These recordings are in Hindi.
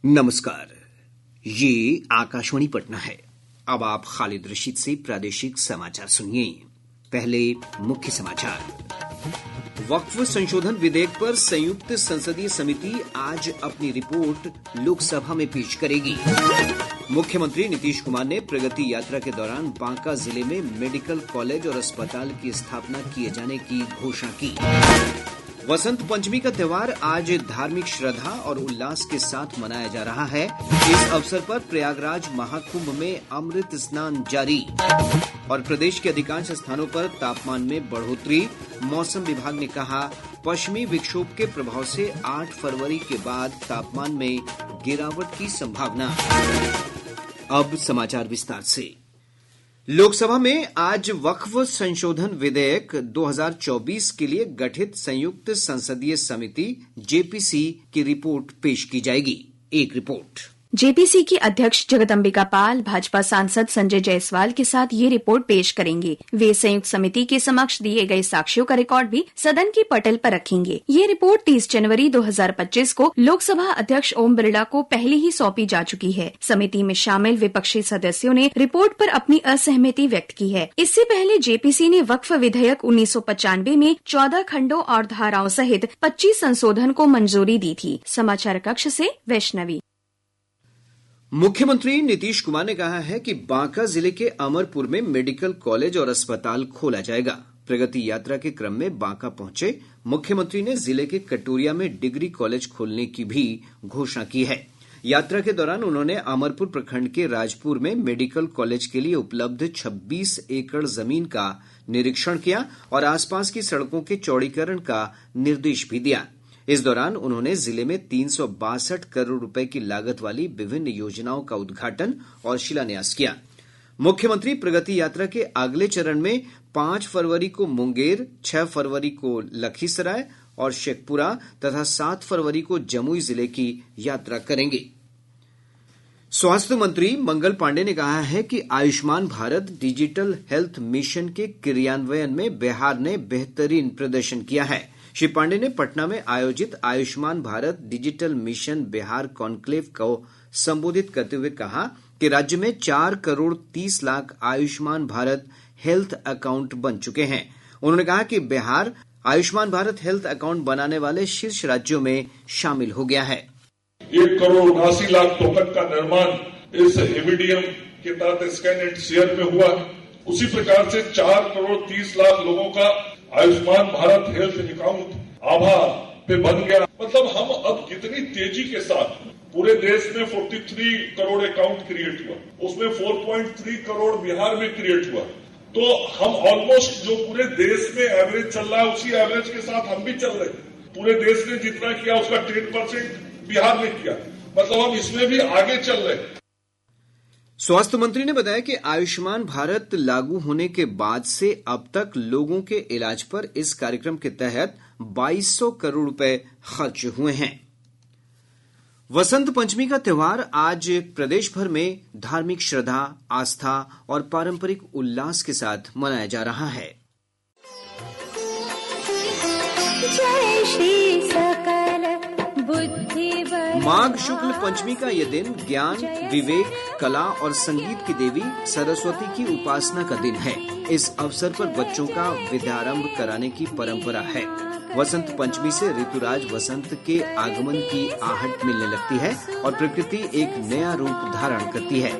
नमस्कार, ये आकाशवाणी पटना है। अब आप खालिद रशीद से प्रादेशिक समाचार सुनिए। पहले मुख्य समाचार। वक्फ संशोधन विधेयक पर संयुक्त संसदीय समिति आज अपनी रिपोर्ट लोकसभा में पेश करेगी। मुख्यमंत्री नीतीश कुमार ने प्रगति यात्रा के दौरान बांका जिले में मेडिकल कॉलेज और अस्पताल की स्थापना किए जाने की घोषणा की। वसंत पंचमी का त्योहार आज धार्मिक श्रद्धा और उल्लास के साथ मनाया जा रहा है। इस अवसर पर प्रयागराज महाकुंभ में अमृत स्नान जारी और प्रदेश के अधिकांश स्थानों पर तापमान में बढ़ोतरी। मौसम विभाग ने कहा, पश्चिमी विक्षोभ के प्रभाव से 8 फरवरी के बाद तापमान में गिरावट की संभावना। अब समाचार विस्तार से। लोकसभा में आज वक्फ संशोधन विधेयक 2024 के लिए गठित संयुक्त संसदीय समिति जेपीसी की रिपोर्ट पेश की जाएगी। एक रिपोर्ट। जेपीसी की अध्यक्ष जगदम्बिका पाल भाजपा सांसद संजय जायसवाल के साथ ये रिपोर्ट पेश करेंगे। वे संयुक्त समिति के समक्ष दिए गए साक्ष्यों का रिकॉर्ड भी सदन की पटल पर रखेंगे। ये रिपोर्ट 30 जनवरी 2025 को लोकसभा अध्यक्ष ओम बिरला को पहले ही सौंपी जा चुकी है। समिति में शामिल विपक्षी सदस्यों ने रिपोर्ट पर अपनी असहमति व्यक्त की है। इससे पहले जेपीसी ने वक्फ विधेयक 1995 में 14 खंडों और धाराओं सहित 25 संशोधन को मंजूरी दी थी। समाचार कक्ष से वैष्णवी। मुख्यमंत्री नीतीश कुमार ने कहा है कि बांका जिले के अमरपुर में मेडिकल कॉलेज और अस्पताल खोला जाएगा। प्रगति यात्रा के क्रम में बांका पहुंचे मुख्यमंत्री ने जिले के कटोरिया में डिग्री कॉलेज खोलने की भी घोषणा की है। यात्रा के दौरान उन्होंने अमरपुर प्रखंड के राजपुर में मेडिकल कॉलेज के लिए उपलब्ध 26 एकड़ जमीन का निरीक्षण किया और आसपास की सड़कों के चौड़ीकरण का निर्देश भी दिया। इस दौरान उन्होंने जिले में 362 करोड़ रुपए की लागत वाली विभिन्न योजनाओं का उद्घाटन और शिलान्यास किया। मुख्यमंत्री प्रगति यात्रा के अगले चरण में 5 फरवरी को मुंगेर, 6 फरवरी को लखीसराय और शेखपुरा तथा 7 फरवरी को जमुई जिले की यात्रा करेंगे। स्वास्थ्य मंत्री मंगल पांडे ने कहा है कि Ayushman Bharat digital health mission के क्रियान्वयन में बिहार ने बेहतरीन प्रदर्शन किया है। श्री पांडे ने पटना में आयोजित Ayushman Bharat digital mission Bihar conclave को संबोधित करते हुए कहा कि राज्य में 4 करोड़ 30 लाख आयुष्मान भारत हेल्थ अकाउंट बन चुके हैं। उन्होंने कहा कि बिहार आयुष्मान भारत हेल्थ अकाउंट बनाने वाले शीर्ष राज्यों में शामिल हो गया है। 1 करोड़ 79 लाख टोकन का निर्माण इस एवीडीएम के तहत स्कैन एंड शेयर में हुआ। उसी प्रकार से 4 करोड़ 30 लाख लोगों का आयुष्मान भारत हेल्थ अकाउंट आभा पे बन गया। मतलब हम अब कितनी तेजी के साथ पूरे देश में 43 करोड़ अकाउंट क्रिएट हुआ, उसमें 4.3 करोड़ बिहार में क्रिएट हुआ। तो हम ऑलमोस्ट जो पूरे देश में एवरेज चल रहा है उसी एवरेज के साथ हम भी चल रहे हैं। पूरे देश ने जितना किया उसका 10% बिहार में किया, मतलब हम इसमें भी आगे चल रहे हैं। स्वास्थ्य मंत्री ने बताया कि आयुष्मान भारत लागू होने के बाद से अब तक लोगों के इलाज पर इस कार्यक्रम के तहत 2200 करोड़ रुपए खर्च हुए हैं। वसंत पंचमी का त्योहार आज प्रदेश भर में धार्मिक श्रद्धा, आस्था और पारंपरिक उल्लास के साथ मनाया जा रहा है। जय श्री सकल माघ शुक्ल पंचमी का यह दिन ज्ञान, विवेक, कला और संगीत की देवी सरस्वती की उपासना का दिन है। इस अवसर पर बच्चों का विद्यारंभ कराने की परंपरा है। वसंत पंचमी से ऋतुराज वसंत के आगमन की आहट मिलने लगती है और प्रकृति एक नया रूप धारण करती है।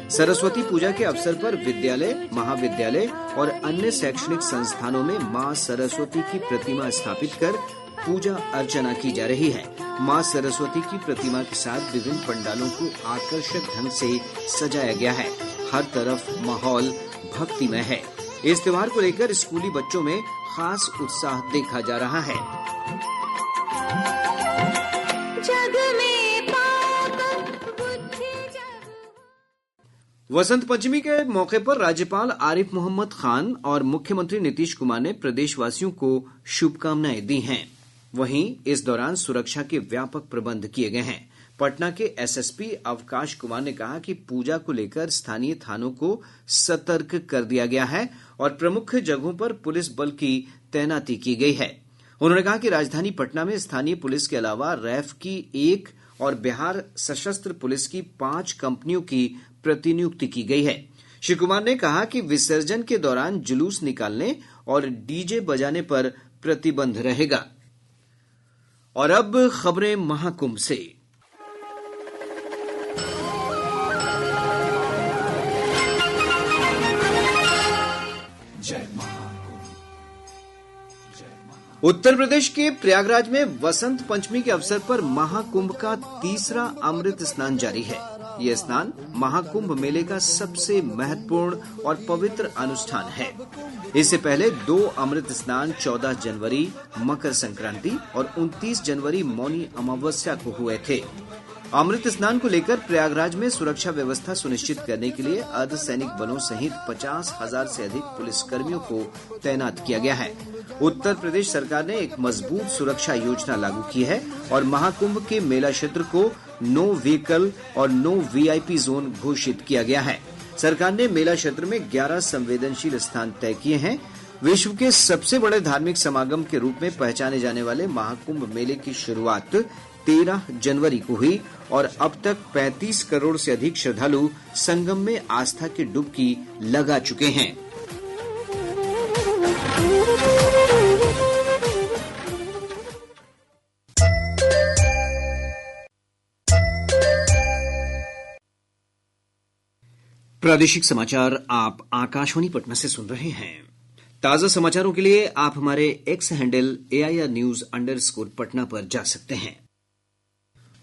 सरस्वती पूजा के अवसर पर विद्यालय, महाविद्यालय और अन्य शैक्षणिक संस्थानों में मां सरस्वती की प्रतिमा स्थापित कर पूजा अर्चना की जा रही है। मां सरस्वती की प्रतिमा के साथ विभिन्न पंडालों को आकर्षक ढंग से सजाया गया है। हर तरफ माहौल भक्तिमय है। इस त्योहार को लेकर स्कूली बच्चों में खास उत्साह देखा जा रहा है। वसंत पंचमी के मौके पर राज्यपाल आरिफ मोहम्मद खान और मुख्यमंत्री नीतीश कुमार ने प्रदेशवासियों को शुभकामनाएं दी हैं। वहीं इस दौरान सुरक्षा के व्यापक प्रबंध किए गए हैं। पटना के एसएसपी अवकाश कुमार ने कहा कि पूजा को लेकर स्थानीय थानों को सतर्क कर दिया गया है और प्रमुख जगहों पर पुलिस बल की तैनाती की गई है। उन्होंने कहा कि राजधानी पटना में स्थानीय पुलिस के अलावा रैफ की 1 और बिहार सशस्त्र पुलिस की 5 कंपनियों की प्रतिनियुक्ति की गई है। श्री कुमार ने कहा कि विसर्जन के दौरान जुलूस निकालने और डीजे बजाने पर प्रतिबंध रहेगा। और अब खबरें महाकुंभ से। उत्तर प्रदेश के प्रयागराज में वसंत पंचमी के अवसर पर महाकुंभ का तीसरा अमृत स्नान जारी है। यह स्नान महाकुंभ मेले का सबसे महत्वपूर्ण और पवित्र अनुष्ठान है। इससे पहले 2 अमृत स्नान 14 जनवरी मकर संक्रांति और 29 जनवरी मौनी अमावस्या को हुए थे। अमृत स्नान को लेकर प्रयागराज में सुरक्षा व्यवस्था सुनिश्चित करने के लिए अर्धसैनिक बलों सहित 50,000 से अधिक पुलिसकर्मियों को तैनात किया गया है। उत्तर प्रदेश सरकार ने एक मजबूत सुरक्षा योजना लागू की है और महाकुंभ के मेला क्षेत्र को नो व्हीकल और नो वीआईपी जोन घोषित किया गया है। सरकार ने मेला क्षेत्र में 11 संवेदनशील स्थान तय किए हैं। विश्व के सबसे बड़े धार्मिक समागम के रूप में पहचाने जाने वाले महाकुंभ मेले की शुरुआत 13 जनवरी को हुई और अब तक 35 करोड़ से अधिक श्रद्धालु संगम में आस्था की डुबकी लगा चुके हैं। प्रादेशिक समाचार आप आकाशवाणी पटना से सुन रहे हैं। ताजा समाचारों के लिए आप हमारे एक्स हैंडल AIRnews_पटना पर जा सकते हैं।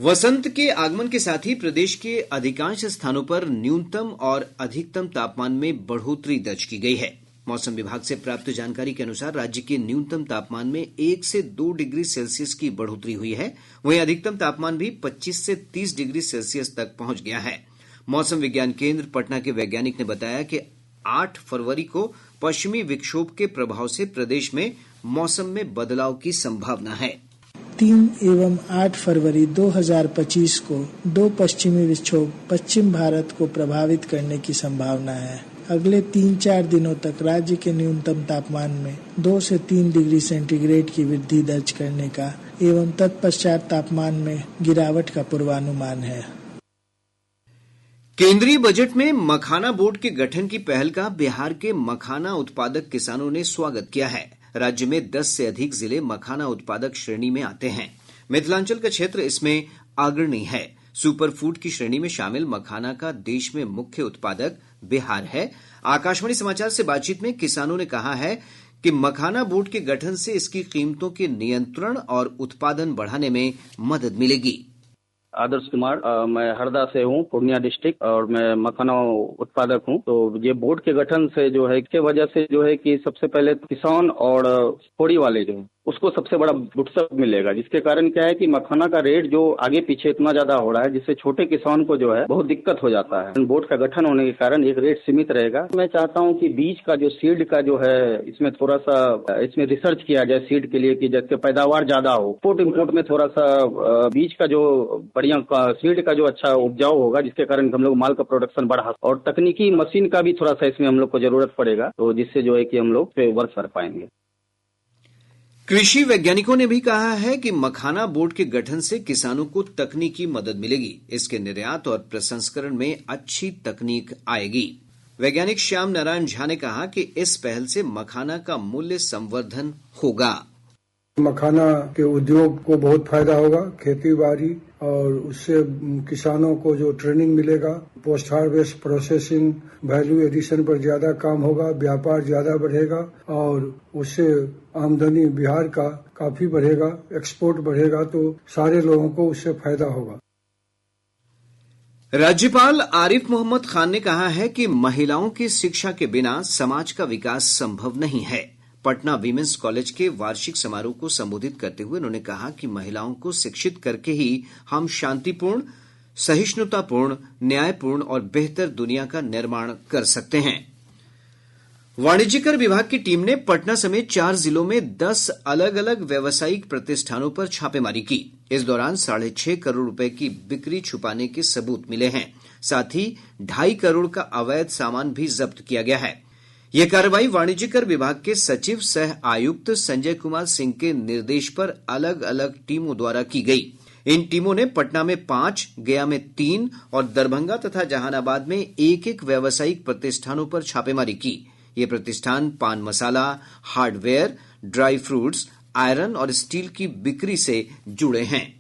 वसंत के आगमन के साथ ही प्रदेश के अधिकांश स्थानों पर न्यूनतम और अधिकतम तापमान में बढ़ोतरी दर्ज की गई है। मौसम विभाग से प्राप्त जानकारी के अनुसार राज्य के न्यूनतम तापमान में 1 से 2 डिग्री सेल्सियस की बढ़ोतरी हुई है। वहीं अधिकतम तापमान भी 25 से 30 डिग्री सेल्सियस तक पहुंच गया है। मौसम विज्ञान केंद्र पटना के वैज्ञानिक ने बताया कि 8 फरवरी को पश्चिमी विक्षोभ के प्रभाव से प्रदेश में मौसम में बदलाव की संभावना है। 3 एवं 8 फरवरी 2025 को 2 पश्चिमी विक्षोभ पश्चिम भारत को प्रभावित करने की संभावना है। अगले 3-4 दिनों तक राज्य के न्यूनतम तापमान में 2 से 3 डिग्री सेंटीग्रेड की वृद्धि दर्ज करने का एवं तत्पश्चात तापमान में गिरावट का पूर्वानुमान है। केंद्रीय बजट में मखाना बोर्ड के गठन की पहल का बिहार के मखाना उत्पादक किसानों ने स्वागत किया है। राज्य में 10 से अधिक जिले मखाना उत्पादक श्रेणी में आते हैं। मिथिलांचल का क्षेत्र इसमें अग्रणी है। सुपर फूड की श्रेणी में शामिल मखाना का देश में मुख्य उत्पादक बिहार है। आकाशवाणी समाचार से बातचीत में किसानों ने कहा है कि मखाना बोर्ड के गठन से इसकी कीमतों के नियंत्रण और उत्पादन बढ़ाने में मदद मिलेगी। आदर्श कुमार, मैं हरदा से हूँ, पूर्णिया डिस्ट्रिक्ट, और मैं मखाना उत्पादक हूँ। तो ये बोर्ड के गठन से जो है इसके वजह से जो है कि सबसे पहले किसान और फोड़ी वाले जो है उसको सबसे बड़ा बुटसप मिलेगा, जिसके कारण क्या है कि मखाना का रेट जो आगे पीछे इतना ज्यादा हो रहा है जिससे छोटे किसान को जो है बहुत दिक्कत हो जाता है। बोर्ड का गठन होने के कारण एक रेट सीमित रहेगा। मैं चाहता हूँ कि बीज का जो सीड का जो है इसमें थोड़ा सा इसमें रिसर्च किया जाए सीड के लिए, कि जैसे पैदावार ज्यादा हो। इम्पोर्ट में थोड़ा सा बीज का जो बढ़िया सीड का जो अच्छा उपजाऊ होगा, जिसके कारण हम लोग माल का प्रोडक्शन बढ़ा, और तकनीकी मशीन का भी थोड़ा सा इसमें हम लोग को जरूरत पड़ेगा, तो जिससे जो है कि हम लोग पे वर्क कर पाएंगे। कृषि वैज्ञानिकों ने भी कहा है कि मखाना बोर्ड के गठन से किसानों को तकनीकी मदद मिलेगी। इसके निर्यात और प्रसंस्करण में अच्छी तकनीक आएगी। वैज्ञानिक श्याम नारायण झा ने कहा कि इस पहल से मखाना का मूल्य संवर्धन होगा। मखाना के उद्योग को बहुत फायदा होगा, खेती बाड़ी, और उससे किसानों को जो ट्रेनिंग मिलेगा, post harvest processing value addition पर ज्यादा काम होगा, व्यापार ज्यादा बढ़ेगा और उससे आमदनी बिहार का काफी बढ़ेगा, एक्सपोर्ट बढ़ेगा, तो सारे लोगों को उससे फायदा होगा। राज्यपाल आरिफ मोहम्मद खान ने कहा है कि महिलाओं की शिक्षा के बिना समाज का विकास संभव नहीं है। पटना वीमेंस कॉलेज के वार्षिक समारोह को संबोधित करते हुए उन्होंने कहा कि महिलाओं को शिक्षित करके ही हम शांतिपूर्ण, सहिष्णुतापूर्ण, न्यायपूर्ण और बेहतर दुनिया का निर्माण कर सकते हैं। वाणिज्यकर विभाग की टीम ने पटना समेत 4 जिलों में 10 अलग अलग व्यावसायिक प्रतिष्ठानों पर छापेमारी की। इस दौरान 6.5 करोड़ रुपए की बिक्री छुपाने के सबूत मिले हैं। साथ ही 2.5 करोड़ का अवैध सामान भी जब्त किया गया है। यह कार्रवाई वाणिज्यकर विभाग के सचिव सह आयुक्त संजय कुमार सिंह के निर्देश पर अलग अलग टीमों द्वारा की गई। इन टीमों ने पटना में 5, गया में 3 और दरभंगा तथा जहानाबाद में 1-1 व्यावसायिक प्रतिष्ठानों पर छापेमारी की। ये प्रतिष्ठान पान मसाला, हार्डवेयर, ड्राई फ्रूट्स, आयरन और स्टील की बिक्री से जुड़े हैं।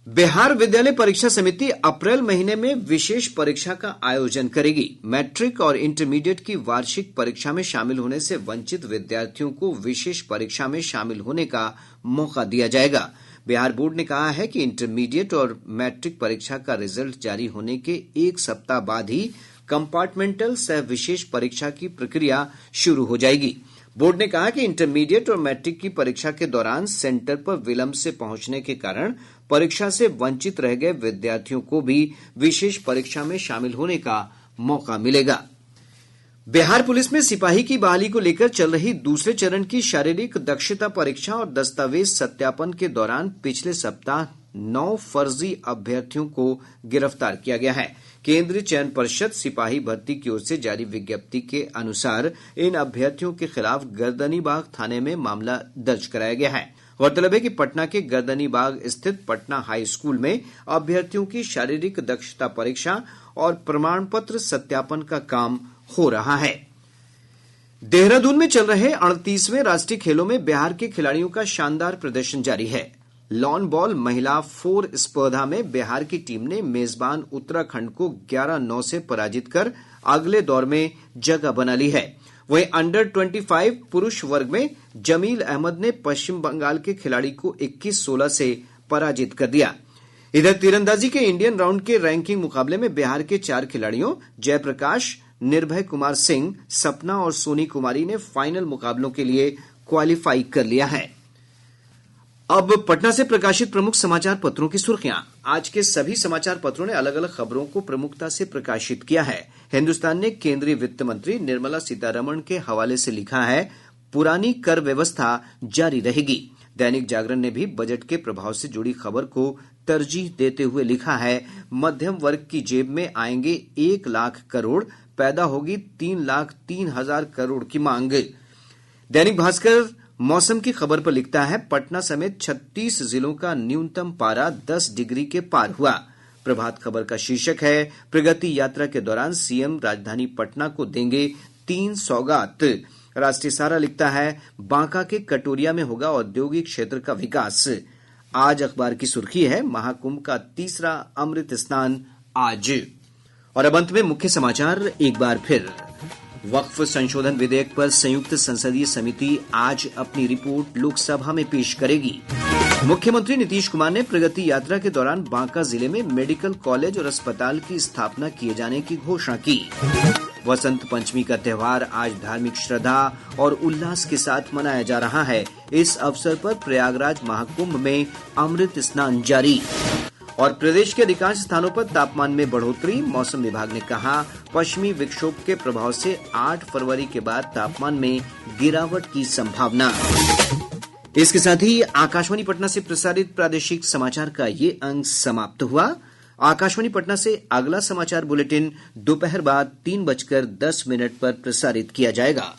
बिहार विद्यालय परीक्षा समिति अप्रैल महीने में विशेष परीक्षा का आयोजन करेगी। मैट्रिक और इंटरमीडिएट की वार्षिक परीक्षा में शामिल होने से वंचित विद्यार्थियों को विशेष परीक्षा में शामिल होने का मौका दिया जाएगा। बिहार बोर्ड ने कहा है कि इंटरमीडिएट और मैट्रिक परीक्षा का रिजल्ट जारी होने के 1 सप्ताह बाद ही कंपार्टमेंटल सह विशेष परीक्षा की प्रक्रिया शुरू हो जाएगी। बोर्ड ने कहा कि इंटरमीडिएट और मैट्रिक की परीक्षा के दौरान सेंटर पर विलंब से पहुंचने के कारण परीक्षा से वंचित रह गए विद्यार्थियों को भी विशेष परीक्षा में शामिल होने का मौका मिलेगा। बिहार पुलिस में सिपाही की बहाली को लेकर चल रही दूसरे चरण की शारीरिक दक्षता परीक्षा और दस्तावेज सत्यापन के दौरान पिछले सप्ताह 9 फर्जी अभ्यर्थियों को गिरफ्तार किया गया है। केंद्रीय चयन पर्षद सिपाही भर्ती की ओर से जारी विज्ञप्ति के अनुसार इन अभ्यर्थियों के खिलाफ गर्दनीबाग थाने में मामला दर्ज कराया गया है। गौरतलब है कि पटना के गर्दनीबाग स्थित पटना हाई स्कूल में अभ्यर्थियों की शारीरिक दक्षता परीक्षा और प्रमाण पत्र सत्यापन का काम हो रहा है। देहरादून में चल रहे 38वें राष्ट्रीय खेलों में बिहार के खिलाड़ियों का शानदार प्रदर्शन जारी है। लॉन बॉल महिला 4 स्पर्धा में बिहार की टीम ने मेजबान उत्तराखंड को 11-9 से पराजित कर अगले दौर में जगह बना ली है। वहीं अंडर 25 पुरुष वर्ग में जमील अहमद ने पश्चिम बंगाल के खिलाड़ी को 21-16 से पराजित कर दिया। इधर तीरंदाजी के इंडियन राउंड के रैंकिंग मुकाबले में बिहार के 4 खिलाड़ियों जयप्रकाश, निर्भय कुमार सिंह, सपना और सोनी कुमारी ने फाइनल मुकाबलों के लिए क्वालिफाई कर लिया है। अब पटना से प्रकाशित प्रमुख समाचार पत्रों की सुर्खियां। आज के सभी समाचार पत्रों ने अलग अलग खबरों को प्रमुखता से प्रकाशित किया है। हिन्दुस्तान ने केंद्रीय वित्त मंत्री निर्मला सीतारमण के हवाले से लिखा है, पुरानी कर व्यवस्था जारी रहेगी। दैनिक जागरण ने भी बजट के प्रभाव से जुड़ी खबर को तरजीह देते हुए लिखा है, मध्यम वर्ग की जेब में आएंगे 1 लाख करोड़, पैदा होगी 3,03,000 करोड़ की मांग। दैनिक भास्कर मौसम की खबर पर लिखता है, पटना समेत 36 जिलों का न्यूनतम पारा 10 डिग्री के पार हुआ। प्रभात खबर का शीर्षक है, प्रगति यात्रा के दौरान सीएम राजधानी पटना को देंगे 3 सौगात। राष्ट्रीय सहारा लिखता है, बांका के कटोरिया में होगा औद्योगिक क्षेत्र का विकास। आज अखबार की सुर्खी है, महाकुंभ का 3रा अमृत स्नान आज। और अब अंत में मुख्य समाचार एक बार फिर। वक्फ संशोधन विधेयक पर संयुक्त संसदीय समिति आज अपनी रिपोर्ट लोकसभा में पेश करेगी। मुख्यमंत्री नीतीश कुमार ने प्रगति यात्रा के दौरान बांका जिले में मेडिकल कॉलेज और अस्पताल की स्थापना किए जाने की घोषणा की। वसंत पंचमी का त्योहार आज धार्मिक श्रद्धा और उल्लास के साथ मनाया जा रहा है। इस अवसर पर प्रयागराज महाकुंभ में अमृत स्नान जारी। और प्रदेश के अधिकांश स्थानों पर तापमान में बढ़ोतरी। मौसम विभाग ने कहा, पश्चिमी विक्षोभ के प्रभाव से 8 फरवरी के बाद तापमान में गिरावट की संभावना। इसके साथ ही आकाशवाणी पटना से प्रसारित प्रादेशिक समाचार का ये अंक समाप्त हुआ। आकाशवाणी पटना से अगला समाचार बुलेटिन दोपहर बाद 3:10 पर प्रसारित किया जाएगा।